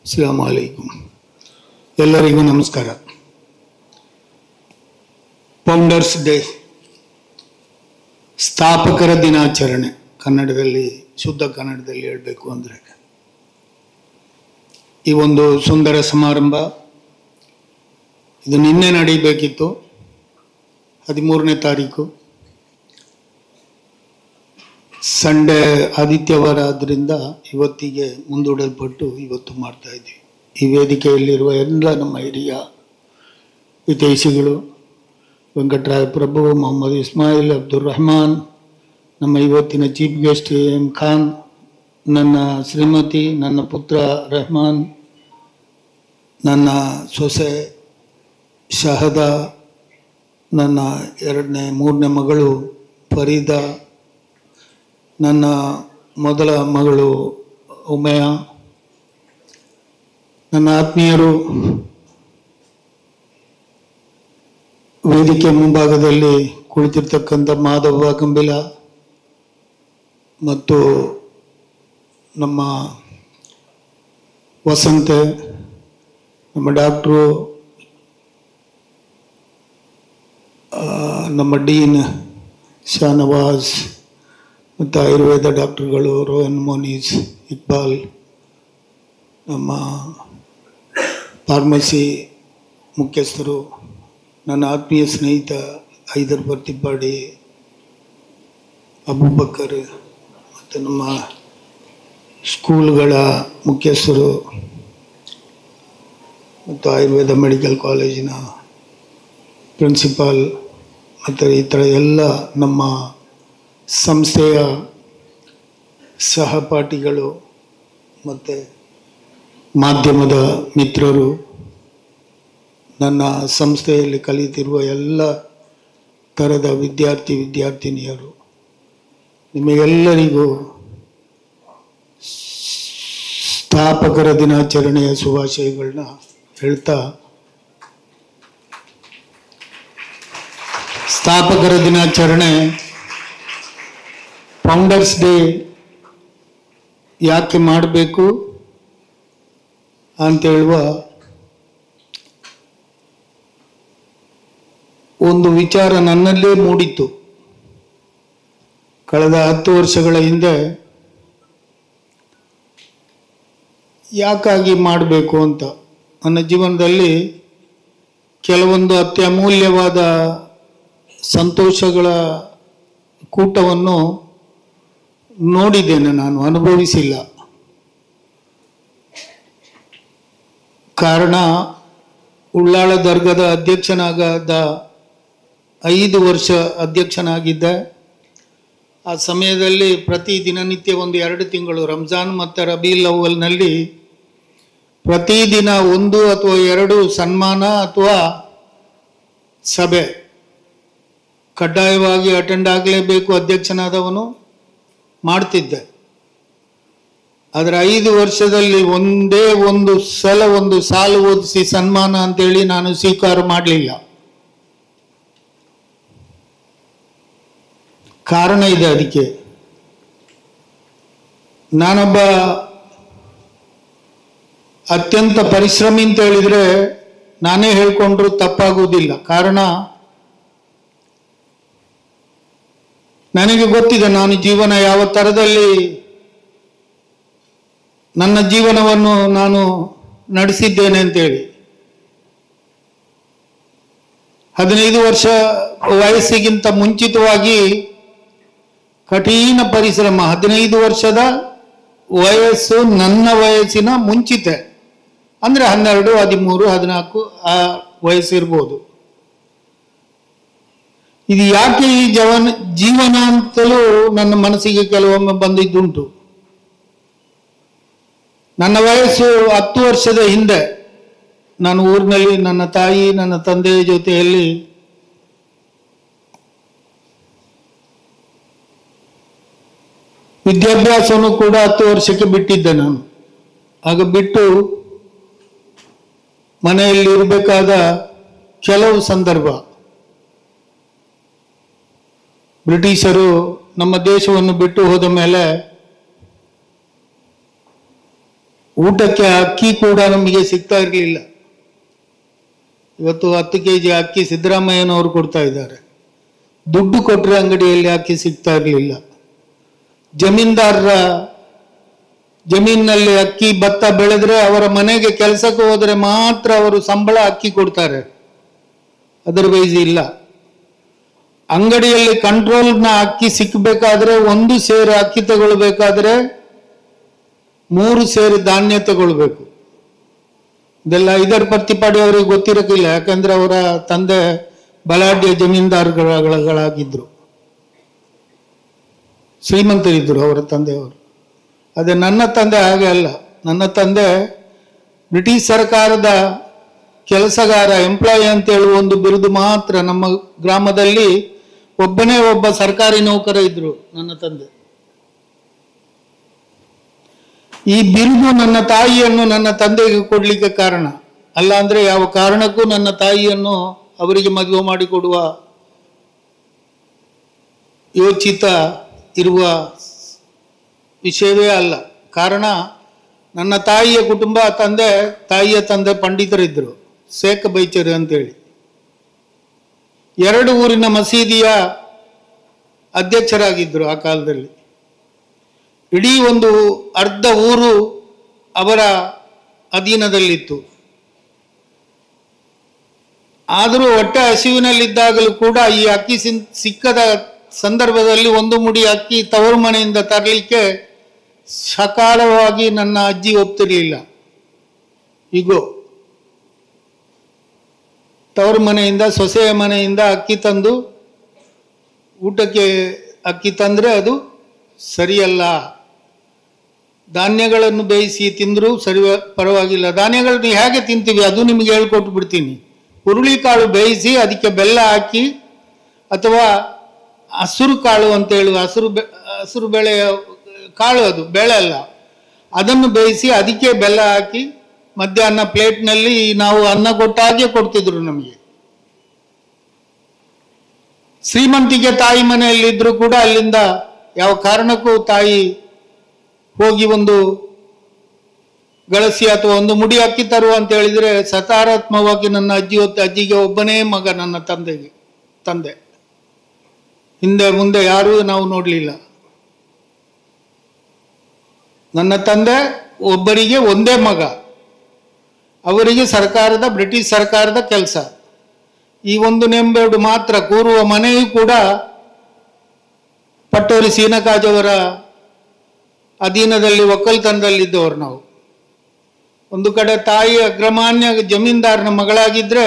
ಅಸ್ಸಲಾಮು ಅಲೈಕುಂ. ಎಲ್ಲರಿಗೂ ನಮಸ್ಕಾರ. Founders day, ಸ್ಥಾಪಕರ ದಿನಾಚರಣೆ. ಕನ್ನಡದಲ್ಲಿ, ಶುದ್ಧ ಕನ್ನಡದಲ್ಲಿ ಹೇಳಬೇಕು ಅಂದರೆ, ಈ ಒಂದು ಸುಂದರ ಸಮಾರಂಭ ಇದು ನಿನ್ನೆ ನಡೀಬೇಕಿತ್ತು, 13ನೇ ತಾರೀಕು, ಸಂಡೇ ಆದಿತ್ಯವಾರ ಆದ್ದರಿಂದ ಇವತ್ತಿಗೆ ಮುಂದೂಡಲ್ಪಟ್ಟು ಇವತ್ತು ಮಾಡ್ತಾ ಇದ್ದೀವಿ. ಈ ವೇದಿಕೆಯಲ್ಲಿರುವ ಎಲ್ಲ ನಮ್ಮ ಹಿರಿಯ ಹಿತೈಷಿಗಳು, ವೆಂಕಟರಾಯ ಪ್ರಭು, ಮೊಹಮ್ಮದ್ ಇಸ್ಮಾಯಿಲ್, ಅಬ್ದುಲ್ ರಹಮಾನ್, ನಮ್ಮ ಇವತ್ತಿನ ಚೀಫ್ ಗೆಸ್ಟ್ ಎಂ ಖಾನ್, ನನ್ನ ಶ್ರೀಮತಿ, ನನ್ನ ಪುತ್ರ ರೆಹಮಾನ್, ನನ್ನ ಸೊಸೆ ಶಹದ, ನನ್ನ ಮೂರನೇ ಮಗಳು ಫರೀದಾ, ನನ್ನ ಮೊದಲ ಮಗಳು ಉಮೇಯ, ನನ್ನ ಆತ್ಮೀಯರು, ವೇದಿಕೆ ಮುಂಭಾಗದಲ್ಲಿ ಕುಳಿತಿರ್ತಕ್ಕಂಥ ಮಾಧವ ಗಂಬಿಲ ಮತ್ತು ನಮ್ಮ ವಸಂತೆ, ನಮ್ಮ ಡಾಕ್ಟ್ರು, ನಮ್ಮ ಡೀನ್ ಶಾನವಾಜ್ ಮತ್ತು ಆಯುರ್ವೇದ ಡಾಕ್ಟರ್ಗಳು ರೋಹನ್ ಮೋನೀಸ್, ಇಕ್ಬಾಲ್, ನಮ್ಮ ಫಾರ್ಮಸಿ ಮುಖ್ಯಸ್ಥರು, ನನ್ನ ಆತ್ಮೀಯ ಸ್ನೇಹಿತ ಹೈದರ್ ಬರ್ತಿಪ್ಪಾಡಿ, ಅಬೂಬಕರ್, ಮತ್ತು ನಮ್ಮ ಸ್ಕೂಲ್ಗಳ ಮುಖ್ಯಸ್ಥರು ಮತ್ತು ಆಯುರ್ವೇದ ಮೆಡಿಕಲ್ ಕಾಲೇಜಿನ ಪ್ರಿನ್ಸಿಪಾಲ್ ಮತ್ತು ಈ ಥರ ಎಲ್ಲ ನಮ್ಮ ಸಂಸ್ಥೆಯ ಸಹಪಾಠಿಗಳು ಮತ್ತು ಮಾಧ್ಯಮದ ಮಿತ್ರರು, ನನ್ನ ಸಂಸ್ಥೆಯಲ್ಲಿ ಕಲಿತಿರುವ ಎಲ್ಲ ಥರದ ವಿದ್ಯಾರ್ಥಿನಿಯರು, ನಿಮಗೆಲ್ಲರಿಗೂ ಸ್ಥಾಪಕರ ದಿನಾಚರಣೆಯ ಶುಭಾಶಯಗಳನ್ನ ಹೇಳ್ತಾ, ಸ್ಥಾಪಕರ ದಿನಾಚರಣೆ, ಫೌಂಡರ್ಸ್ ಡೇ ಯಾಕೆ ಮಾಡಬೇಕು ಅಂತ ಹೇಳುವ ಒಂದು ವಿಚಾರ ನನ್ನಲ್ಲೇ ಮೂಡಿತ್ತು. ಕಳೆದ 10 ವರ್ಷಗಳ ಹಿಂದೆ ಯಾಕಾಗಿ ಮಾಡಬೇಕು ಅಂತ ನನ್ನ ಜೀವನದಲ್ಲಿ ಕೆಲವೊಂದು ಅತ್ಯಮೂಲ್ಯವಾದ ಸಂತೋಷಗಳ ಕೂಟವನ್ನು ನೋಡಿದ್ದೇನೆ, ನಾನು ಅನುಭವಿಸಿಲ್ಲ. ಕಾರಣ, ಉಳ್ಳಾಳ ದರ್ಗದ ಅಧ್ಯಕ್ಷನಾದ 5 ವರ್ಷ ಅಧ್ಯಕ್ಷನಾಗಿದ್ದೆ. ಆ ಸಮಯದಲ್ಲಿ ಪ್ರತಿ ದಿನನಿತ್ಯ ಒಂದು 2 ತಿಂಗಳು ರಂಜಾನ್ ಮತ್ತು ರಬೀಲ್ ಅವ್ವಲ್ನಲ್ಲಿ ಪ್ರತಿದಿನ 1 ಅಥವಾ 2 ಸನ್ಮಾನ ಅಥವಾ ಸಭೆ ಕಡ್ಡಾಯವಾಗಿ ಅಟೆಂಡ್ ಆಗಲೇಬೇಕು ಅಧ್ಯಕ್ಷನಾದವನು ಮಾಡ್ತಿದ್ದೆ. ಆದರೆ 5 ವರ್ಷದಲ್ಲಿ ಒಂದೇ ಒಂದು ಸಲ ಒಂದು ಸಾಲು ಓದಿಸಿ ಸನ್ಮಾನ ಅಂತೇಳಿ ನಾನು ಸ್ವೀಕಾರ ಮಾಡಲಿಲ್ಲ. ಕಾರಣ ಇದೆ ಅದಕ್ಕೆ. ನಾನೊಬ್ಬ ಅತ್ಯಂತ ಪರಿಶ್ರಮಿ ಅಂತ ಹೇಳಿದರೆ ನಾನೇ ಹೇಳ್ಕೊಂಡ್ರು ತಪ್ಪಾಗುವುದಿಲ್ಲ. ಕಾರಣ, ನನಗೆ ಗೊತ್ತಿದೆ ನಾನು ಜೀವನ ಯಾವ ಥರದಲ್ಲಿ ನನ್ನ ಜೀವನವನ್ನು ನಾನು ನಡೆಸಿದ್ದೇನೆ ಅಂತೇಳಿ. 15 ವರ್ಷ ವಯಸ್ಸಿಗಿಂತ ಮುಂಚಿತವಾಗಿ ಕಠಿಣ ಪರಿಶ್ರಮ. 15 ವರ್ಷದ ವಯಸ್ಸು ನನ್ನ ವಯಸ್ಸಿನ ಮುಂಚಿತ, ಅಂದರೆ 12, 13, 14 ಆ ವಯಸ್ಸಿರ್ಬೋದು. ಇದು ಯಾಕೆ ಈ ಜೀವನ ಅಂತಲೂ ನನ್ನ ಮನಸ್ಸಿಗೆ ಕೆಲವೊಮ್ಮೆ ಬಂದಿದ್ದುಂಟು. ನನ್ನ ವಯಸ್ಸು 10 ವರ್ಷದ ಹಿಂದೆ ನಾನು ಊರಿನಲ್ಲಿ ನನ್ನ ತಾಯಿ ನನ್ನ ತಂದೆಯ ಜೊತೆಯಲ್ಲಿ ವಿದ್ಯಾಭ್ಯಾಸವನ್ನು ಕೂಡ 10 ವರ್ಷಕ್ಕೆ ಬಿಟ್ಟಿದ್ದೆ ನಾನು. ಆಗ ಬಿಟ್ಟು ಮನೆಯಲ್ಲಿ ಇರಬೇಕಾದ ಕೆಲವು ಸಂದರ್ಭ, ಬ್ರಿಟಿಷರು ನಮ್ಮ ದೇಶವನ್ನು ಬಿಟ್ಟು ಹೋದ ಮೇಲೆ ಊಟಕ್ಕೆ ಅಕ್ಕಿ ಕೂಡ ನಮಗೆ ಸಿಗ್ತಾ ಇರಲಿಲ್ಲ. ಇವತ್ತು 10 kg ಅಕ್ಕಿ ಸಿದ್ದರಾಮಯ್ಯನವರು ಕೊಡ್ತಾ ಇದ್ದಾರೆ. ದುಡ್ಡು ಕೊಟ್ಟರೆ ಅಂಗಡಿಯಲ್ಲಿ ಅಕ್ಕಿ ಸಿಗ್ತಾ ಇರಲಿಲ್ಲ. ಜಮೀನ್ದಾರರ ಜಮೀನಿನಲ್ಲಿ ಅಕ್ಕಿ ಭತ್ತ ಬೆಳೆದ್ರೆ ಅವರ ಮನೆಗೆ ಕೆಲಸಕ್ಕೆ ಹೋದರೆ ಮಾತ್ರ ಅವರು ಸಂಬಳ ಅಕ್ಕಿ ಕೊಡ್ತಾರೆ, ಅದರ್ವೈಸ್ ಇಲ್ಲ. ಅಂಗಡಿಯಲ್ಲಿ ಕಂಟ್ರೋಲ್ನ ಅಕ್ಕಿ ಸಿಕ್ಕಬೇಕಾದ್ರೆ 1 ಸೇರು ಅಕ್ಕಿ ತಗೊಳ್ಬೇಕಾದ್ರೆ 3 ಸೇರು ಧಾನ್ಯ ತಗೊಳ್ಬೇಕು. ಇದೆಲ್ಲ ಇದರ ಪ್ರತಿಪಾಡಿ ಅವರಿಗೆ ಗೊತ್ತಿರಕ್ಕಿಲ್ಲ, ಯಾಕಂದ್ರೆ ಅವರ ತಂದೆ ಬಲಾಢ್ಯ ಜಮೀನ್ದಾರಗಳಾಗಿದ್ರು, ಶ್ರೀಮಂತರಿದ್ರು ಅವರ ತಂದೆಯವರು. ಅದೇ ನನ್ನ ತಂದೆ ಹಾಗೆ ಅಲ್ಲ. ನನ್ನ ತಂದೆ ಬ್ರಿಟಿಷ್ ಸರ್ಕಾರದ ಕೆಲಸಗಾರ, ಎಂಪ್ಲಾಯಿ ಅಂತ ಹೇಳುವ ಒಂದು ಬಿರುದು ಮಾತ್ರ. ನಮ್ಮ ಗ್ರಾಮದಲ್ಲಿ ಒಬ್ಬನೇ ಒಬ್ಬ ಸರ್ಕಾರಿ ನೌಕರ ಇದ್ರು ನನ್ನ ತಂದೆ. ಈ ಬಿರುದು ನನ್ನ ತಾಯಿಯನ್ನು ನನ್ನ ತಂದೆಗೆ ಕೊಡ್ಲಿಕ್ಕೆ ಕಾರಣ ಅಲ್ಲ. ಅಂದ್ರೆ ಯಾವ ಕಾರಣಕ್ಕೂ ನನ್ನ ತಾಯಿಯನ್ನು ಅವರಿಗೆ ಮದುವೆ ಮಾಡಿಕೊಡುವ ಯೋಚಿತ ಇರುವ ವಿಷಯವೇ ಅಲ್ಲ. ಕಾರಣ, ನನ್ನ ತಾಯಿಯ ಕುಟುಂಬ, ತಾಯಿಯ ತಂದೆ ಪಂಡಿತರಿದ್ದರು, ಶೇಖ ಬೈಚರಿ ಅಂತೇಳಿ. 2 ಊರಿನ ಮಸೀದಿಯ ಅಧ್ಯಕ್ಷರಾಗಿದ್ದರು ಆ ಕಾಲದಲ್ಲಿ. ಇಡೀ ಒಂದು ಅರ್ಧ ಊರು ಅವರ ಅಧೀನದಲ್ಲಿತ್ತು. ಆದರೂ ಹೊಟ್ಟೆ ಹಸಿವಿನಲ್ಲಿದ್ದಾಗಲೂ ಕೂಡ ಈ ಅಕ್ಕಿ ಸಿಕ್ಕದ ಸಂದರ್ಭದಲ್ಲಿ 1 ಮುಡಿ ಅಕ್ಕಿ ತವರು ಮನೆಯಿಂದ ತರಲಿಕ್ಕೆ ಸಕಾಲವಾಗಿ ನನ್ನ ಅಜ್ಜಿ ಒಪ್ತಿರ್ಲಿಲ್ಲ. ಈಗೋ ತವರು ಮನೆಯಿಂದ, ಸೊಸೆಯ ಮನೆಯಿಂದ ಅಕ್ಕಿ ತಂದು ಊಟಕ್ಕೆ ಅಕ್ಕಿ ತಂದರೆ ಅದು ಸರಿಯಲ್ಲ. ಧಾನ್ಯಗಳನ್ನು ಬೇಯಿಸಿ ತಿಂದರೂ ಸರಿ, ಪರವಾಗಿಲ್ಲ. ಧಾನ್ಯಗಳನ್ನು ಹೇಗೆ ತಿಂತೀವಿ ಅದು ನಿಮಗೆ ಹೇಳ್ಕೊಟ್ಟು ಬಿಡ್ತೀನಿ. ಹುರುಳಿಕಾಳು ಬೇಯಿಸಿ ಅದಕ್ಕೆ ಬೆಲ್ಲ ಹಾಕಿ, ಅಥವಾ ಹಸುರು ಕಾಳು ಅಂತ ಹೇಳುವ ಹಸುರು ಬೆಳೆಯ ಕಾಳು, ಅದು ಬೇಳೆ ಅಲ್ಲ, ಅದನ್ನು ಬೇಯಿಸಿ ಅದಕ್ಕೆ ಬೆಲ್ಲ ಹಾಕಿ ಮಧ್ಯಾಹ್ನ ಪ್ಲೇಟ್ನಲ್ಲಿ ನಾವು ಅನ್ನ ಕೊಟ್ಟಾಗೆ ಕೊಡ್ತಿದ್ರು ನಮಗೆ. ಶ್ರೀಮಂತಿಗೆ ತಾಯಿ ಮನೆಯಲ್ಲಿದ್ದರೂ ಕೂಡ ಅಲ್ಲಿಂದ ಯಾವ ಕಾರಣಕ್ಕೂ ತಾಯಿ ಹೋಗಿ ಒಂದು ಗಳಸಿ ಅಥವಾ 1 ಮುಡಿ ಅಕ್ಕಿ ತರುವ ಅಂತ ಹೇಳಿದ್ರೆ ಸಕಾರಾತ್ಮಕವಾಗಿ ನನ್ನ ಅಜ್ಜಿಗೆ ಒಬ್ಬನೇ ಮಗ, ನನ್ನ ತಂದೆ. ಹಿಂದೆ ಮುಂದೆ ಯಾರೂ ನಾವು ನೋಡಲಿಲ್ಲ. ನನ್ನ ತಂದೆ ಒಬ್ಬರಿಗೆ ಒಂದೇ ಮಗ, ಅವರಿಗೆ ಬ್ರಿಟಿಷ್ ಸರ್ಕಾರದ ಕೆಲಸ. ಈ ಒಂದು ನೆಂಬೇಡು ಮಾತ್ರ ಕೂರುವ ಮನೆಯೂ ಕೂಡ ಪಟ್ಟೋರಿ ಸೀನಕಾಜವರ ಅಧೀನದಲ್ಲಿ ಒಕ್ಕಲ್ತನದಲ್ಲಿದ್ದವರು ನಾವು. ಒಂದು ಕಡೆ ತಾಯಿ ಅಗ್ರಮಾನ್ಯ ಜಮೀನ್ದಾರನ ಮಗಳಾಗಿದ್ರೆ,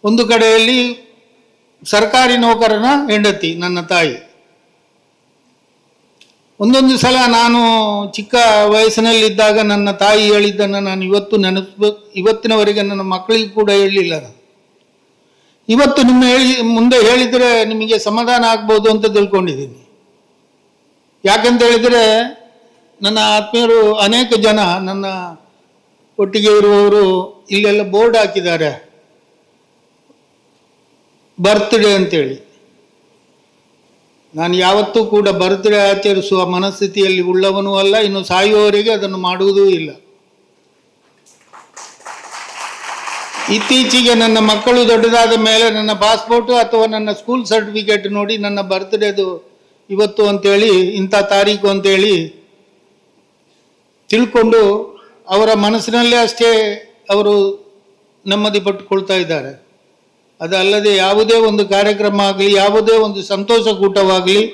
ಒಂದು ಕಡೆಯಲ್ಲಿ ಸರ್ಕಾರಿ ನೌಕರನ ಹೆಂಡತಿ ನನ್ನ ತಾಯಿ. ಒಂದೊಂದು ಸಲ ನಾನು ಚಿಕ್ಕ ವಯಸ್ಸಿನಲ್ಲಿದ್ದಾಗ ನನ್ನ ತಾಯಿ ಹೇಳಿದ್ದನ್ನು ನಾನು ಇವತ್ತಿನವರೆಗೆ ನನ್ನ ಮಕ್ಕಳಿಗೆ ಕೂಡ ಹೇಳಲಿಲ್ಲ. ಇವತ್ತು ಮುಂದೆ ಹೇಳಿದರೆ ನಿಮಗೆ ಸಮಾಧಾನ ಆಗ್ಬೋದು ಅಂತ ತಿಳ್ಕೊಂಡಿದ್ದೀನಿ. ಯಾಕಂತ ಹೇಳಿದರೆ ನನ್ನ ಆತ್ಮೀಯರು ಅನೇಕ ಜನ ನನ್ನ ಒಟ್ಟಿಗೆ ಇರುವವರು ಇಲ್ಲೆಲ್ಲ ಬೋರ್ಡ್ ಹಾಕಿದ್ದಾರೆ, ಬರ್ತ್ಡೇ ಅಂತೇಳಿ. ನಾನು ಯಾವತ್ತೂ ಕೂಡ ಬರ್ತ್ಡೇ ಆಚರಿಸುವ ಮನಸ್ಥಿತಿಯಲ್ಲಿ ಉಳ್ಳವನೂ ಅಲ್ಲ, ಇನ್ನು ಸಾಯುವವರೆಗೆ ಅದನ್ನು ಮಾಡುವುದೂ ಇಲ್ಲ. ಇತ್ತೀಚೆಗೆ ನನ್ನ ಮಕ್ಕಳು ದೊಡ್ಡದಾದ ಮೇಲೆ ನನ್ನ ಪಾಸ್ಪೋರ್ಟು ಅಥವಾ ನನ್ನ ಸ್ಕೂಲ್ ಸರ್ಟಿಫಿಕೇಟ್ ನೋಡಿ ನನ್ನ ಬರ್ತ್ಡೇದು ಇವತ್ತು ಅಂತೇಳಿ, ಇಂಥ ತಾರೀಕು ಅಂತೇಳಿ ತಿಳ್ಕೊಂಡು ಅವರ ಮನಸ್ಸಿನಲ್ಲೇ ಅಷ್ಟೇ ಅವರು ನೆಮ್ಮದಿ ಪಟ್ಟುಕೊಳ್ತಾ ಇದ್ದಾರೆ. ಅದಲ್ಲದೆ ಯಾವುದೇ ಒಂದು ಕಾರ್ಯಕ್ರಮ ಆಗಲಿ, ಯಾವುದೇ ಒಂದು ಸಂತೋಷ ಕೂಟವಾಗಲಿ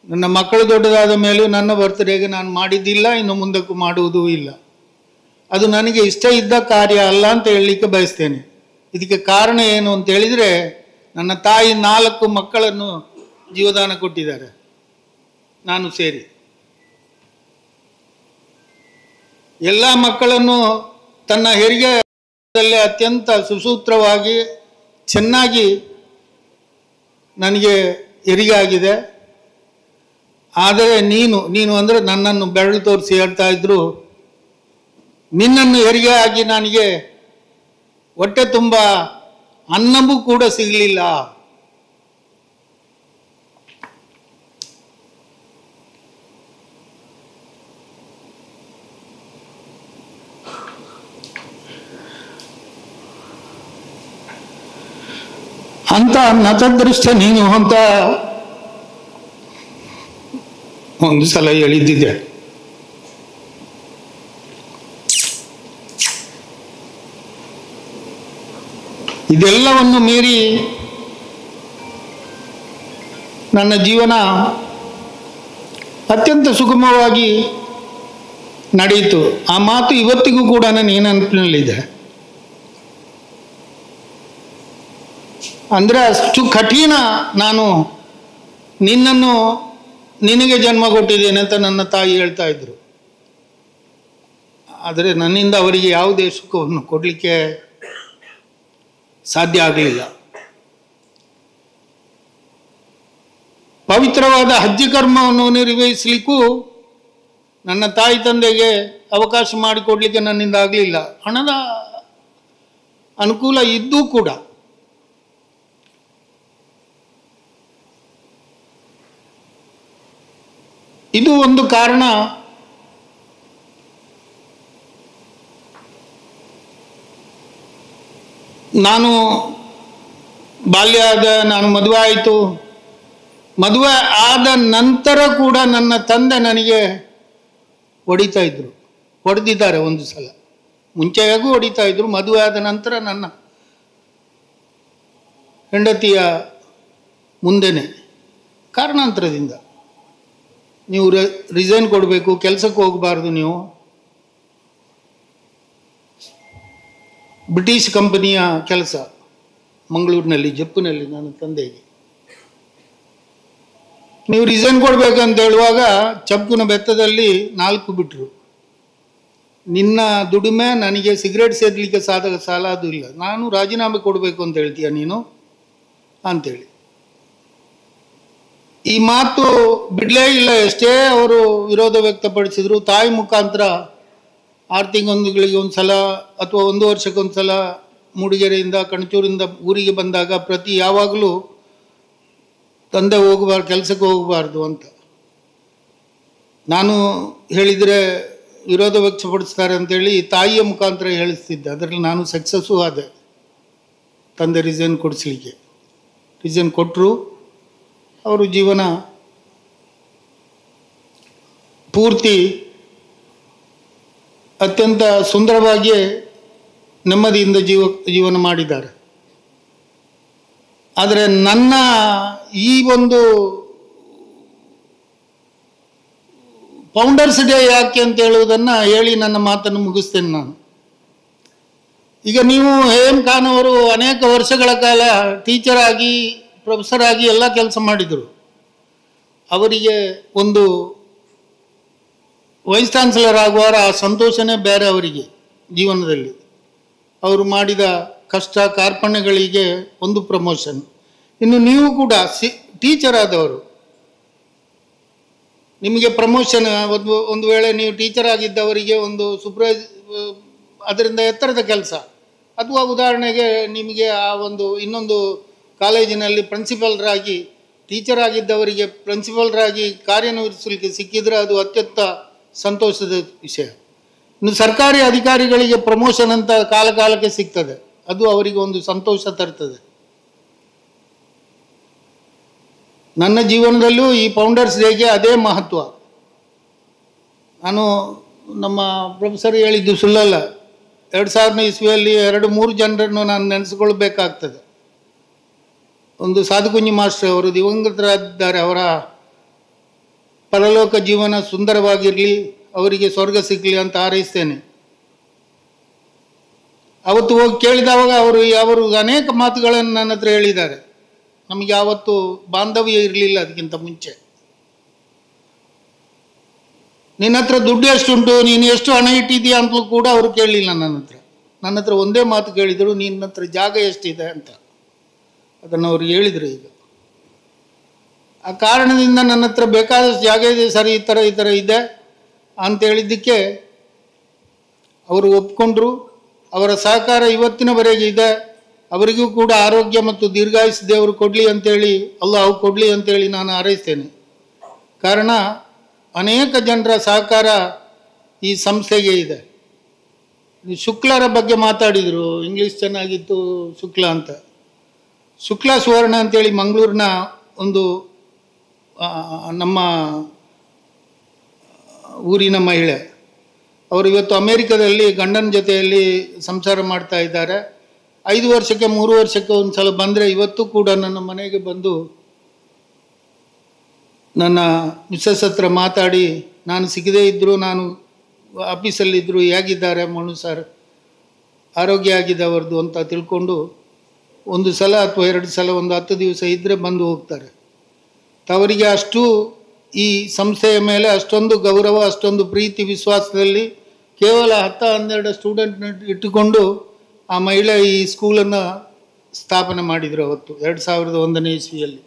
ನನ್ನ ಮಕ್ಕಳು ದೊಡ್ಡದಾದ ಮೇಲೂ ನನ್ನ ಬರ್ತ್ಡೇಗೆ ನಾನು ಮಾಡಿದ್ದಿಲ್ಲ, ಇನ್ನು ಮುಂದಕ್ಕೂ ಮಾಡುವುದೂ ಇಲ್ಲ. ಅದು ನನಗೆ ಇಷ್ಟ ಇದ್ದ ಕಾರ್ಯ ಅಲ್ಲ ಅಂತ ಹೇಳಲಿಕ್ಕೆ ಬಯಸ್ತೇನೆ. ಇದಕ್ಕೆ ಕಾರಣ ಏನು ಅಂತ ಹೇಳಿದರೆ, ನನ್ನ ತಾಯಿ 4 ಮಕ್ಕಳನ್ನು ಜೀವದಾನ ಕೊಟ್ಟಿದ್ದಾರೆ, ನಾನು ಸೇರಿ. ಎಲ್ಲ ಮಕ್ಕಳನ್ನು ತನ್ನ ಹೆರಿಗೆಯಲ್ಲೇ ಅತ್ಯಂತ ಸುಸೂತ್ರವಾಗಿ ಚೆನ್ನಾಗಿ ನನಗೆ ಹೆರಿಗೆ ಆಗಿದೆ. ಆದರೆ ನೀನು ಅಂದರೆ ನನ್ನನ್ನು ಬೆರಳು ತೋರಿಸಿ ಹೇಳ್ತಾ ಇದ್ರು, ನಿನ್ನನ್ನು ಹೆರಿಗೆ ಆಗಿ ನನಗೆ ಹೊಟ್ಟೆ ತುಂಬ ಅನ್ನವೂ ಕೂಡ ಸಿಗಲಿಲ್ಲ. ಅಂತ ನತದೃಷ್ಟ ನೀನು ಅಂತ ಒಂದು ಸಲ ಹೇಳಿದ್ದಿದೆ. ಇದೆಲ್ಲವನ್ನು ಮೀರಿ ನನ್ನ ಜೀವನ ಅತ್ಯಂತ ಸುಗಮವಾಗಿ ನಡೆಯಿತು. ಆ ಮಾತು ಇವತ್ತಿಗೂ ಕೂಡ ನನ್ನ ನೆನಪಿನಲ್ಲಿದೆ. ಅಂದರೆ ಅಷ್ಟು ಕಠಿಣ ನಾನು ನಿನಗೆ ಜನ್ಮ ಕೊಟ್ಟಿದ್ದೇನೆ ಅಂತ ನನ್ನ ತಾಯಿ ಹೇಳ್ತಾ ಇದ್ರು. ಆದರೆ ನನ್ನಿಂದ ಅವರಿಗೆ ಯಾವುದೇ ಸುಖವನ್ನು ಕೊಡಲಿಕ್ಕೆ ಸಾಧ್ಯ ಆಗಲಿಲ್ಲ. ಪವಿತ್ರವಾದ ಹಜ್ಜಿ ಕರ್ಮವನ್ನು ನಿರ್ವಹಿಸಲಿಕ್ಕೂ ನನ್ನ ತಾಯಿ ತಂದೆಗೆ ಅವಕಾಶ ಮಾಡಿಕೊಡ್ಲಿಕ್ಕೆ ನನ್ನಿಂದ ಆಗಲಿಲ್ಲ. ಹಣದ ಅನುಕೂಲ ಇದ್ದೂ ಕೂಡ ಇದು ಒಂದು ಕಾರಣ. ನಾನು ಮದುವೆ ಆಯಿತು. ಮದುವೆ ಆದ ನಂತರ ಕೂಡ ನನ್ನ ತಂದೆ ನನಗೆ ಹೊಡಿತಾ ಇದ್ರು, ಹೊಡೆದಿದ್ದಾರೆ ಒಂದು ಸಲ. ಮುಂಚೆಯಾಗೂ ಹೊಡಿತಾ ಇದ್ರು. ಮದುವೆ ಆದ ನಂತರ ನನ್ನ ಹೆಂಡತಿಯ ಮುಂದೆನೆ ಕಾರಣಾಂತರದಿಂದ ನೀವು ರಿಸೈನ್ ಕೊಡಬೇಕು, ಕೆಲಸಕ್ಕೆ ಹೋಗಬಾರ್ದು, ನೀವು ಬ್ರಿಟಿಷ್ ಕಂಪನಿಯ ಕೆಲಸ ಮಂಗಳೂರಿನಲ್ಲಿ ಜಪ್ಪುನಲ್ಲಿ ನನ್ನ ತಂದೆಗೆ ನೀವು ರಿಸೈನ್ ಕೊಡ್ಬೇಕಂತ ಹೇಳುವಾಗ ಚಪ್ಪುನ ಬೆತ್ತದಲ್ಲಿ 4 ಬಿಟ್ಟರು. ನಿನ್ನ ದುಡಿಮೆ ನನಗೆ ಸಿಗರೇಟ್ ಸೇದಲಿಕ್ಕೆ ಸಾಲ ಅದು ಇಲ್ಲ, ನಾನು ರಾಜೀನಾಮೆ ಕೊಡಬೇಕು ಅಂತ ಹೇಳ್ತೀಯ ನೀನು ಅಂತೇಳಿ. ಈ ಮಾತು ಬಿಡಲೇ ಇಲ್ಲ. ಎಷ್ಟೇ ಅವರು ವಿರೋಧ ವ್ಯಕ್ತಪಡಿಸಿದ್ರು ತಾಯಿ ಮುಖಾಂತರ 6 ತಿಂಗಳಿಗೆ ಒಂದು ಸಲ ಅಥವಾ 1 ವರ್ಷಕ್ಕೊಂದು ಸಲ ಮೂಡಿಗೆರೆಯಿಂದ ಕಣಚೂರಿಂದ ಊರಿಗೆ ಬಂದಾಗ ಯಾವಾಗಲೂ ತಂದೆ ಹೋಗಬಾರ್ದು, ಕೆಲಸಕ್ಕೆ ಹೋಗಬಾರ್ದು ಅಂತ ನಾನು ಹೇಳಿದರೆ ವಿರೋಧ ವ್ಯಕ್ತಪಡಿಸ್ತಾರೆ ಅಂತೇಳಿ ತಾಯಿಯ ಮುಖಾಂತರ ಹೇಳಿಸ್ತಿದ್ದೆ. ಅದರಲ್ಲಿ ನಾನು ಸಕ್ಸಸ್ಸು ಆದೆ. ತಂದೆ ರಿಸೈನ್ ಕೊಡಿಸ್ಲಿಕ್ಕೆ ರಿಸೈನ್ ಕೊಟ್ಟರು. ಅವರು ಜೀವನ ಪೂರ್ತಿ ಅತ್ಯಂತ ಸುಂದರವಾಗಿ ನೆಮ್ಮದಿಯಿಂದ ಜೀವನ ಮಾಡಿದ್ದಾರೆ. ಆದರೆ ನನ್ನ ಈ ಒಂದು ಫೌಂಡರ್ಸ್ ಡೇ ಯಾಕೆ ಅಂತ ಹೇಳುವುದನ್ನು ಹೇಳಿ ನನ್ನ ಮಾತನ್ನು ಮುಗಿಸ್ತೇನೆ ನಾನು. ಈಗ ನೀವು ಹೇಮ್ ಖಾನ್ ಅವರು ಅನೇಕ ವರ್ಷಗಳ ಕಾಲ ಟೀಚರ್ ಆಗಿ ಪ್ರೊಫೆಸರ್ ಆಗಿ ಎಲ್ಲ ಕೆಲಸ ಮಾಡಿದರು. ಅವರಿಗೆ ಒಂದು ವೈಸ್ ಚಾನ್ಸಲರ್ ಆಗುವಾಗ ಆ ಸಂತೋಷನೇ ಬೇರೆ ಅವರಿಗೆ ಜೀವನದಲ್ಲಿ. ಅವರು ಮಾಡಿದ ಕಷ್ಟ ಕಾರ್ಪಣ್ಯಗಳಿಗೆ ಒಂದು ಪ್ರಮೋಷನ್. ಇನ್ನು ನೀವು ಕೂಡ ಟೀಚರ್ ಆದವರು, ನಿಮಗೆ ಪ್ರಮೋಷನ್ ಒಂದು ವೇಳೆ ನೀವು ಟೀಚರ್ ಆಗಿದ್ದವರಿಗೆ ಒಂದು ಅದರಿಂದ ಎತ್ತರದ ಕೆಲಸ, ಅಥವಾ ಉದಾಹರಣೆಗೆ ನಿಮಗೆ ಆ ಒಂದು ಇನ್ನೊಂದು ಕಾಲೇಜಿನಲ್ಲಿ ಪ್ರಿನ್ಸಿಪಲ್ರಾಗಿ ಟೀಚರ್ ಆಗಿದ್ದವರಿಗೆ ಪ್ರಿನ್ಸಿಪಲ್ರಾಗಿ ಕಾರ್ಯನಿರ್ವಹಿಸಲಿಕ್ಕೆ ಸಿಕ್ಕಿದರೆ ಅದು ಅತ್ಯಂತ ಸಂತೋಷದ ವಿಷಯ. ಇನ್ನು ಸರ್ಕಾರಿ ಅಧಿಕಾರಿಗಳಿಗೆ ಪ್ರಮೋಷನ್ ಅಂತ ಕಾಲಕ್ಕೆ ಸಿಗ್ತದೆ, ಅದು ಅವರಿಗೆ ಒಂದು ಸಂತೋಷ ತರ್ತದೆ. ನನ್ನ ಜೀವನದಲ್ಲೂ ಈ ಫೌಂಡರ್ಸ್ ಡೇಗೆ ಅದೇ ಮಹತ್ವ. ನಾನು ನಮ್ಮ ಪ್ರೊಫೆಸರ್ ಹೇಳಿದ್ದು ಸುಳ್ಳಲ್ಲ. 2000 ಇಸ್ವಿಯಲ್ಲಿ 2-3 ಜನರನ್ನು ನಾನು ನೆನೆಸ್ಕೊಳ್ಬೇಕಾಗ್ತದೆ. ಒಂದು ಸಾಧುಕುಂಜಿ ಮಾಸ್ಟರ್, ಅವರು ದಿವಂಗತರಾಗಿದ್ದಾರೆ. ಅವರ ಪರಲೋಕ ಜೀವನ ಸುಂದರವಾಗಿರಲಿ, ಅವರಿಗೆ ಸ್ವರ್ಗ ಸಿಗಲಿ ಅಂತ ಹಾರೈಸ್ತೇನೆ. ಅವತ್ತು ಹೋಗಿ ಕೇಳಿದವಾಗ ಅವರು ಅನೇಕ ಮಾತುಗಳನ್ನು ನನ್ನ ಹತ್ರ ಹೇಳಿದ್ದಾರೆ. ನಮಗೆ ಯಾವತ್ತು ಬಾಂಧವ್ಯ ಇರಲಿಲ್ಲ ಅದಕ್ಕಿಂತ ಮುಂಚೆ. ನಿನ್ನ ಹತ್ರ ದುಡ್ಡು ಎಷ್ಟುಂಟು, ನೀನು ಎಷ್ಟು ಹಣ ಇಟ್ಟಿದ್ದೀಯಾ ಅಂತಲೂ ಕೂಡ ಅವರು ಕೇಳಲಿಲ್ಲ ನನ್ನ ಹತ್ರ ಒಂದೇ ಮಾತು ಕೇಳಿದರು, ನಿನ್ನ ಹತ್ರ ಜಾಗ ಎಷ್ಟಿದೆ ಅಂತ. ಅದನ್ನು ಅವ್ರು ಹೇಳಿದರು. ಈಗ ಆ ಕಾರಣದಿಂದ ನನ್ನ ಹತ್ರ ಬೇಕಾದಷ್ಟು ಜಾಗ ಇದೆ ಸರ್, ಈ ಥರ ಇದೆ ಅಂತ ಹೇಳಿದ್ದಕ್ಕೆ ಅವರು ಒಪ್ಕೊಂಡ್ರು. ಅವರ ಸಹಕಾರ ಇವತ್ತಿನವರೆಗೆ ಇದೆ. ಅವರಿಗೂ ಕೂಡ ಆರೋಗ್ಯ ಮತ್ತು ದೀರ್ಘಾಯುಷ್ಯ ದೇವರು ಕೊಡಲಿ ಅಂತೇಳಿ, ಅಲ್ಲಾಹು ಕೊಡಲಿ ಅಂತೇಳಿ ನಾನು ಹಾರೈಸ್ತೇನೆ. ಕಾರಣ ಅನೇಕ ಜನರ ಸಹಕಾರ ಈ ಸಂಸ್ಥೆಗೆ ಇದೆ. ಶುಕ್ಲರ ಬಗ್ಗೆ ಮಾತಾಡಿದರು, ಇಂಗ್ಲೀಷ್ ಚೆನ್ನಾಗಿತ್ತು ಶುಕ್ಲ ಅಂತ. ಶುಕ್ಲಾ ಸುವರ್ಣ ಅಂತೇಳಿ ಮಂಗಳೂರಿನ ಒಂದು ನಮ್ಮ ಊರಿನ ಮಹಿಳೆ. ಅವರು ಇವತ್ತು ಅಮೇರಿಕಾದಲ್ಲಿ ಗಂಡನ ಜೊತೆಯಲ್ಲಿ ಸಂಸಾರ ಮಾಡ್ತಾ ಇದ್ದಾರೆ. 5 ವರ್ಷಕ್ಕೆ 3 ವರ್ಷಕ್ಕೆ ಒಂದು ಸಲ ಬಂದರೆ ಇವತ್ತು ಕೂಡ ನನ್ನ ಮನೆಗೆ ಬಂದು ನನ್ನ ಮಿಸ್ಸಸ್ ಹತ್ರ ಮಾತಾಡಿ, ನಾನು ಸಿಗದೇ ಇದ್ದರೂ, ನಾನು ಆಫೀಸಲ್ಲಿದ್ದರು, ಹೇಗಿದ್ದಾರೆ ಮನು ಸರ್, ಆರೋಗ್ಯ ಆಗಿದೆ ಅವ್ರದ್ದು ಅಂತ ತಿಳ್ಕೊಂಡು ಒಂದು ಸಲ ಅಥವಾ 2 ಸಲ ಒಂದು 10 ದಿವಸ ಇದ್ದರೆ ಬಂದು ಹೋಗ್ತಾರೆ. ಅವರಿಗೆ ಅಷ್ಟು ಈ ಸಂಸ್ಥೆಯ ಮೇಲೆ ಅಷ್ಟೊಂದು ಗೌರವ, ಅಷ್ಟೊಂದು ಪ್ರೀತಿ ವಿಶ್ವಾಸದಲ್ಲಿ ಕೇವಲ 10-12 ಸ್ಟೂಡೆಂಟ್ ಇಟ್ಟುಕೊಂಡು ಆ ಮಹಿಳೆ ಈ ಸ್ಕೂಲನ್ನು ಸ್ಥಾಪನೆ ಮಾಡಿದರು ಅವತ್ತು 2001ನೇ ಇಸ್ವಿಯಲ್ಲಿ.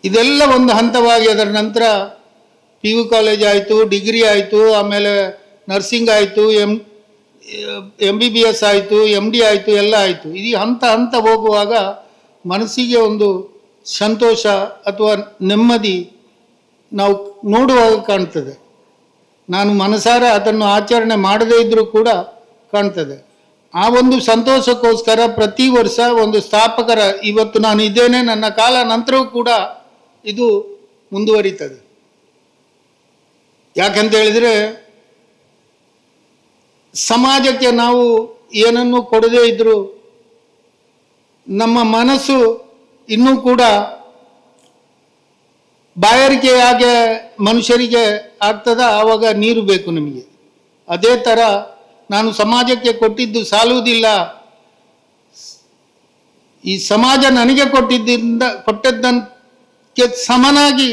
ಇದೆಲ್ಲ ಒಂದು ಹಂತವಾಗಿ ಅದರ ನಂತರ PU ಕಾಲೇಜ್ ಆಯಿತು, ಡಿಗ್ರಿ ಆಯಿತು, ಆಮೇಲೆ ನರ್ಸಿಂಗ್ ಆಯಿತು, MBBS ಆಯಿತು, MD ಆಯಿತು, ಎಲ್ಲ ಆಯಿತು. ಈ ಹಂತ ಹೋಗುವಾಗ ಮನಸ್ಸಿಗೆ ಒಂದು ಸಂತೋಷ ಅಥವಾ ನೆಮ್ಮದಿ ನಾವು ನೋಡುವಾಗ ಕಾಣ್ತದೆ. ನಾನು ಮನಸಾರ ಅದನ್ನು ಆಚರಣೆ ಮಾಡದೇ ಇದ್ದರೂ ಕೂಡ ಕಾಣ್ತದೆ. ಆ ಒಂದು ಸಂತೋಷಕ್ಕೋಸ್ಕರ ಪ್ರತಿ ವರ್ಷ ಒಂದು ಸ್ಥಾಪಕರ, ಇವತ್ತು ನಾನು ಇದ್ದೇನೆ, ನನ್ನ ಕಾಲ ನಂತರವೂ ಕೂಡ ಇದು ಮುಂದುವರಿತದೆ. ಯಾಕಂತ ಹೇಳಿದರೆ ಸಮಾಜಕ್ಕೆ ನಾವು ಏನನ್ನು ಕೊಡದೇ ಇದ್ದರೂ ನಮ್ಮ ಮನಸ್ಸು ಇನ್ನೂ ಕೂಡ ಬಾಯಾರಿಕೆಯಾಗೆ ಮನುಷ್ಯರಿಗೆ ಆಗ್ತದ, ಆವಾಗ ನೀರು ಬೇಕು ನಮಗೆ. ಅದೇ ಥರ ನಾನು ಸಮಾಜಕ್ಕೆ ಕೊಟ್ಟಿದ್ದು ಸಾಲುವುದಿಲ್ಲ, ಈ ಸಮಾಜ ನನಗೆ ಕೊಟ್ಟದ್ದಕ್ಕೆ ಸಮನಾಗಿ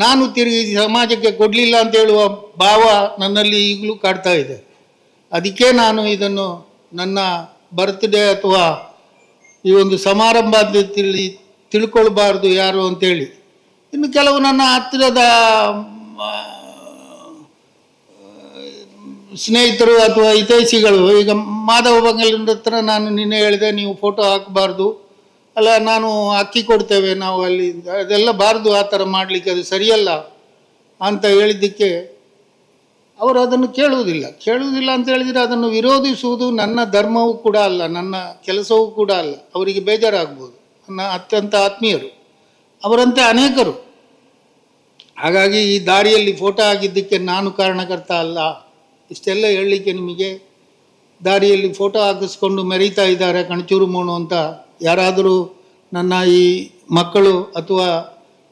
ನಾನು ತಿರುಗಿ ಸಮಾಜಕ್ಕೆ ಕೊಡಲಿಲ್ಲ ಅಂತ ಹೇಳುವ ಭಾವ ನನ್ನಲ್ಲಿ ಈಗಲೂ ಕಾಡ್ತಾ ಇದೆ. ಅದಕ್ಕೆ ನಾನು ಇದನ್ನು ನನ್ನ ಬರ್ತ್ಡೇ ಅಥವಾ ಈ ಒಂದು ಸಮಾರಂಭ ತಿಳ್ಕೊಳ್ಬಾರ್ದು ಯಾರು ಅಂತೇಳಿ. ಇನ್ನು ಕೆಲವು ನನ್ನ ಹತ್ತಿರದ ಸ್ನೇಹಿತರು ಅಥವಾ ಹಿತೈಷಿಗಳು, ಈಗ ಮಾಧವ ಬಂಗಲಿನ ಹತ್ರ ನಾನು ನಿನ್ನೆ ಹೇಳಿದೆ, ನೀವು ಫೋಟೋ ಹಾಕಬಾರ್ದು, ಅಲ್ಲ ನಾನು ಅಕ್ಕಿ ಕೊಡ್ತೇವೆ ನಾವು ಅಲ್ಲಿ, ಅದೆಲ್ಲ ಬಾರ್ದು, ಆ ಥರ ಮಾಡಲಿಕ್ಕೆ ಅದು ಸರಿಯಲ್ಲ ಅಂತ ಹೇಳಿದ್ದಕ್ಕೆ ಅವರು ಅದನ್ನು ಕೇಳುವುದಿಲ್ಲ ಅಂತ ಹೇಳಿದರೆ ಅದನ್ನು ವಿರೋಧಿಸುವುದು ನನ್ನ ಧರ್ಮವೂ ಕೂಡ ಅಲ್ಲ, ನನ್ನ ಕೆಲಸವೂ ಕೂಡ ಅಲ್ಲ. ಅವರಿಗೆ ಬೇಜಾರಾಗ್ಬೋದು. ನನ್ನ ಅತ್ಯಂತ ಆತ್ಮೀಯರು, ಅವರಂತೆ ಅನೇಕರು. ಹಾಗಾಗಿ ಈ ದಾರಿಯಲ್ಲಿ ಫೋಟೋ ಆಗಿದ್ದಕ್ಕೆ ನಾನು ಕಾರಣಕರ್ತ ಅಲ್ಲ. ಇಷ್ಟೆಲ್ಲ ಹೇಳಲಿಕ್ಕೆ ನಿಮಗೆ, ದಾರಿಯಲ್ಲಿ ಫೋಟೋ ಹಾಕಿಸ್ಕೊಂಡು ಮೆರೀತಾ ಇದ್ದಾರೆ ಕಣಚೂರು ಮೋಣು ಅಂತ ಯಾರಾದರೂ ನನ್ನ ಈ ಮಕ್ಕಳು ಅಥವಾ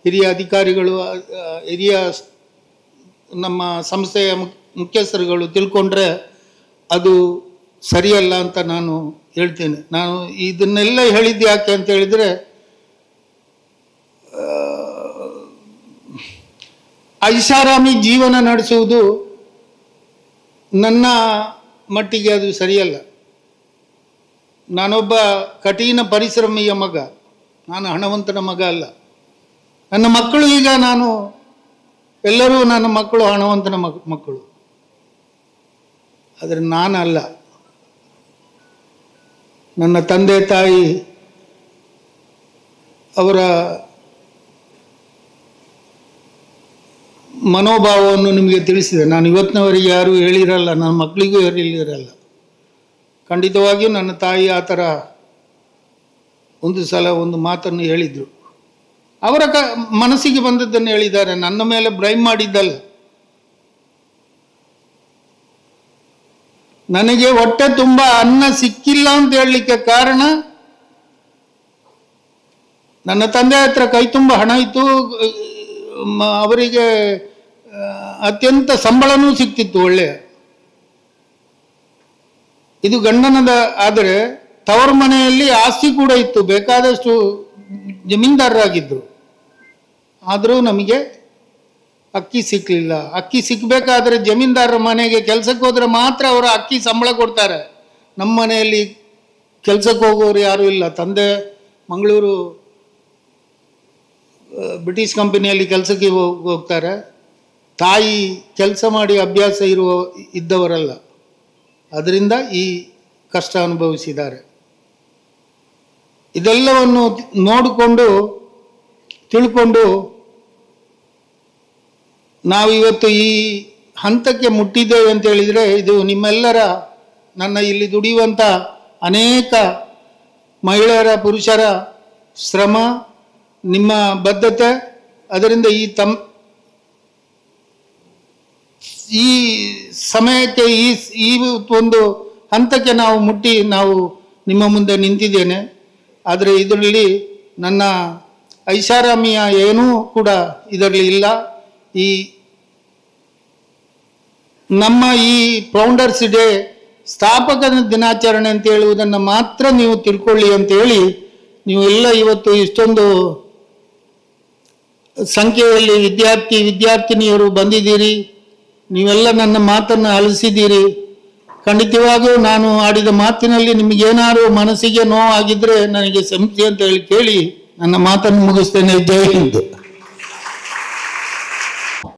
ಹಿರಿಯ ಅಧಿಕಾರಿಗಳು, ಹಿರಿಯ ನಮ್ಮ ಸಂಸ್ಥೆಯ ಮುಖ್ಯಸ್ಥರುಗಳು ತಿಳ್ಕೊಂಡ್ರೆ ಅದು ಸರಿಯಲ್ಲ ಅಂತ ನಾನು ಹೇಳ್ತೇನೆ. ನಾನು ಇದನ್ನೆಲ್ಲ ಹೇಳಿದ್ದು ಯಾಕೆ ಅಂತ ಹೇಳಿದರೆ, ಐಷಾರಾಮಿ ಜೀವನ ನಡೆಸುವುದು ನನ್ನ ಮಟ್ಟಿಗೆ ಅದು ಸರಿಯಲ್ಲ. ನಾನೊಬ್ಬ ಕಠಿಣ ಪರಿಶ್ರಮಿಯ ಮಗ, ನಾನು ಹಣವಂತನ ಮಗ ಅಲ್ಲ. ನನ್ನ ಮಕ್ಕಳು, ಈಗ ನಾನು ಎಲ್ಲರೂ ನನ್ನ ಮಕ್ಕಳು ಹಣವಂತನ ಮಕ್ಕಳು, ಆದರೆ ನಾನಲ್ಲ. ನನ್ನ ತಂದೆ ತಾಯಿ ಅವರ ಮನೋಭಾವವನ್ನು ನಿಮಗೆ ತಿಳಿಸಿದೆ. ನಾನು ಇವತ್ತಿನವರೆಗೆ ಯಾರೂ ಹೇಳಿರಲ್ಲ, ನನ್ನ ಮಕ್ಕಳಿಗೂ ಹೇಳಿರಲ್ಲ. ಖಂಡಿತವಾಗಿಯೂ ನನ್ನ ತಾಯಿ ಆ ಥರ ಒಂದು ಸಲ ಒಂದು ಮಾತನ್ನು ಹೇಳಿದರು. ಅವರ ಮನಸ್ಸಿಗೆ ಬಂದದ್ದನ್ನು ಹೇಳಿದ್ದಾರೆ, ನನ್ನ ಮೇಲೆ ಬ್ಲೈಮ್ ಮಾಡಿದ್ದಲ್ಲ. ನನಗೆ ಹೊಟ್ಟೆ ತುಂಬ ಅನ್ನ ಸಿಕ್ಕಿಲ್ಲ ಅಂತ ಹೇಳಲಿಕ್ಕೆ ಕಾರಣ, ನನ್ನ ತಂದೆ ಹತ್ರ ಕೈ ತುಂಬ ಹಣ ಇತ್ತು, ಅವರಿಗೆ ಅತ್ಯಂತ ಸಂಬಳನೂ ಸಿಕ್ತಿತ್ತು ಒಳ್ಳೆಯ. ಇದು ಗಂಡನದ. ಆದರೆ ತವರು ಮನೆಯಲ್ಲಿ ಆಸ್ತಿ ಕೂಡ ಇತ್ತು, ಬೇಕಾದಷ್ಟು ಜಮೀನ್ದಾರರಾಗಿದ್ದರು. ಆದರೂ ನಮಗೆ ಅಕ್ಕಿ ಸಿಕ್ಕಲಿಲ್ಲ. ಅಕ್ಕಿ ಸಿಕ್ಕಬೇಕಾದ್ರೆ ಜಮೀನ್ದಾರರ ಮನೆಗೆ ಕೆಲಸಕ್ಕೆ ಹೋದರೆ ಮಾತ್ರ ಅವರು ಅಕ್ಕಿ ಸಂಬಳ ಕೊಡ್ತಾರೆ. ನಮ್ಮ ಮನೆಯಲ್ಲಿ ಕೆಲಸಕ್ಕೆ ಹೋಗೋರು ಯಾರೂ ಇಲ್ಲ. ತಂದೆ ಮಂಗಳೂರು ಬ್ರಿಟಿಷ್ ಕಂಪನಿಯಲ್ಲಿ ಕೆಲಸಕ್ಕೆ ಹೋಗ್ತಾರೆ. ತಾಯಿ ಕೆಲಸ ಮಾಡಿ ಅಭ್ಯಾಸ ಇದ್ದವರಲ್ಲ. ಅದರಿಂದ ಈ ಕಷ್ಟ ಅನುಭವಿಸಿದ್ದಾರೆ. ಇದೆಲ್ಲವನ್ನು ನೋಡಿಕೊಂಡು ತಿಳ್ಕೊಂಡು ನಾವಿವತ್ತು ಈ ಹಂತಕ್ಕೆ ಮುಟ್ಟಿದ್ದೇವೆ ಅಂತ ಹೇಳಿದರೆ, ಇದು ನಿಮ್ಮೆಲ್ಲರ, ನನ್ನ ಇಲ್ಲಿ ದುಡಿಯುವಂಥ ಅನೇಕ ಮಹಿಳೆಯರ ಪುರುಷರ ಶ್ರಮ, ನಿಮ್ಮ ಬದ್ಧತೆ, ಅದರಿಂದ ಈ ಸಮಯಕ್ಕೆ ಈ ಒಂದು ಹಂತಕ್ಕೆ ನಾವು ಮುಟ್ಟಿ ನಾವು ನಿಮ್ಮ ಮುಂದೆ ನಿಂತಿದ್ದೇನೆ. ಆದರೆ ಇದರಲ್ಲಿ ನನ್ನ ಐಷಾರಾಮಿಯ ಏನೂ ಕೂಡ ಇದರಲ್ಲಿ ಇಲ್ಲ. ಈ ನಮ್ಮ ಈ ಫೌಂಡರ್ಸ್ ಡೇ ಸ್ಥಾಪಕ ದಿನಾಚರಣೆ ಅಂತ ಹೇಳುವುದನ್ನು ಮಾತ್ರ ನೀವು ತಿಳ್ಕೊಳ್ಳಿ ಅಂತೇಳಿ ನೀವೆಲ್ಲ ಇವತ್ತು ಇಷ್ಟೊಂದು ಸಂಖ್ಯೆಯಲ್ಲಿ ವಿದ್ಯಾರ್ಥಿನಿಯರು ಬಂದಿದ್ದೀರಿ. ನೀವೆಲ್ಲ ನನ್ನ ಮಾತನ್ನು ಆಲಿಸಿದ್ದೀರಿ. ಖಂಡಿತವಾಗಿಯೂ ನಾನು ಆಡಿದ ಮಾತಿನಲ್ಲಿ ನಿಮಗೇನಾದ್ರು ಮನಸ್ಸಿಗೆ ನೋವಾಗಿದ್ದರೆ ನನಗೆ ಕ್ಷಮಿಸಿ ಅಂತ ಹೇಳಿ ಕೇಳಿ ನನ್ನ ಮಾತನ್ನು ಮುಗಿಸ್ತೇನೆ. ಜೈ ಹಿಂದ್.